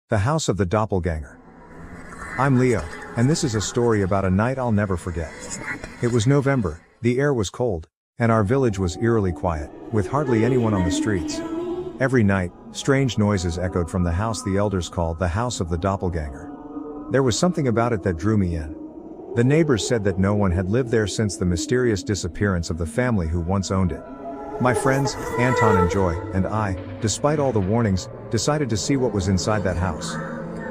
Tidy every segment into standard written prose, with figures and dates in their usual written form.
The House of the Doppelganger. I'm Leo, and this is a story about a night I'll never forget. It was November, the air was cold, and our village was eerily quiet, with hardly anyone on the streets. Every night, strange noises echoed from the house the elders called the House of the Doppelganger. There was something about it that drew me in. The neighbors said that no one had lived there since the mysterious disappearance of the family who once owned it. My friends, Anton and Joy, and I, despite all the warnings, decided to see what was inside that house.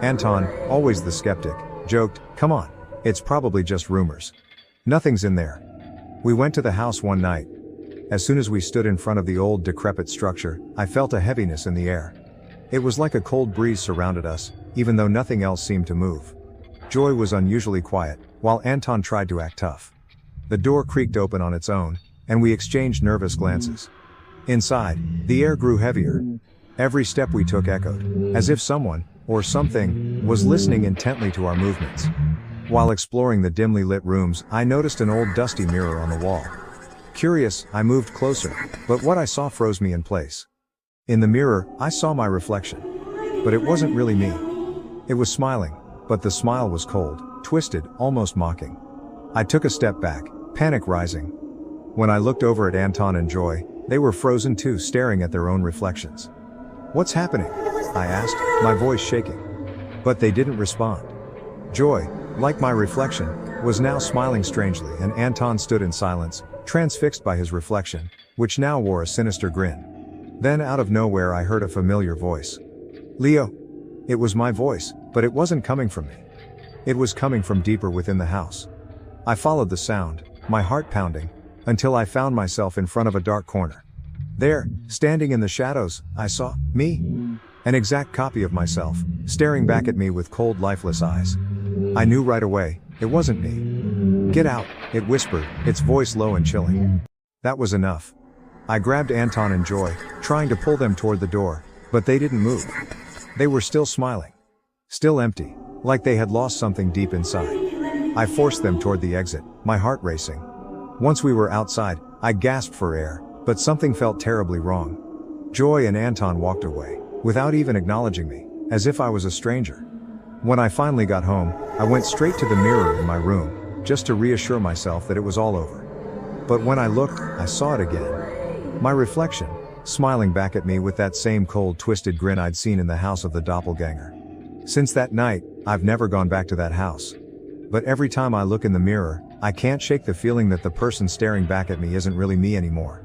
Anton, always the skeptic, joked, "Come on, it's probably just rumors. Nothing's in there." We went to the house one night. As soon as we stood in front of the old decrepit structure, I felt a heaviness in the air. It was like a cold breeze surrounded us, even though nothing else seemed to move. Joy was unusually quiet, while Anton tried to act tough. The door creaked open on its own, and we exchanged nervous glances. Inside, the air grew heavier. Every step we took echoed, as if someone, or something, was listening intently to our movements. While exploring the dimly lit rooms, I noticed an old dusty mirror on the wall. Curious, I moved closer, but what I saw froze me in place. In the mirror, I saw my reflection. But it wasn't really me. It was smiling, but the smile was cold, twisted, almost mocking. I took a step back, panic rising. When I looked over at Anton and Joy, they were frozen too, staring at their own reflections. "What's happening?" I asked, my voice shaking. But they didn't respond. Joy, like my reflection, was now smiling strangely, and Anton stood in silence, transfixed by his reflection, which now wore a sinister grin. Then out of nowhere I heard a familiar voice. "Leo." It was my voice, but it wasn't coming from me. It was coming from deeper within the house. I followed the sound, my heart pounding, until I found myself in front of a dark corner. There, standing in the shadows, I saw me. An exact copy of myself, staring back at me with cold, lifeless eyes. I knew right away, it wasn't me. "Get out," it whispered, its voice low and chilling. That was enough. I grabbed Anton and Joy, trying to pull them toward the door, but they didn't move. They were still smiling. Still empty, like they had lost something deep inside. I forced them toward the exit, my heart racing. Once we were outside, I gasped for air, but something felt terribly wrong. Joy and Anton walked away, without even acknowledging me, as if I was a stranger. When I finally got home, I went straight to the mirror in my room, just to reassure myself that it was all over. But when I looked, I saw it again. My reflection, smiling back at me with that same cold, twisted grin I'd seen in the House of the Doppelganger. Since that night, I've never gone back to that house. But every time I look in the mirror, I can't shake the feeling that the person staring back at me isn't really me anymore.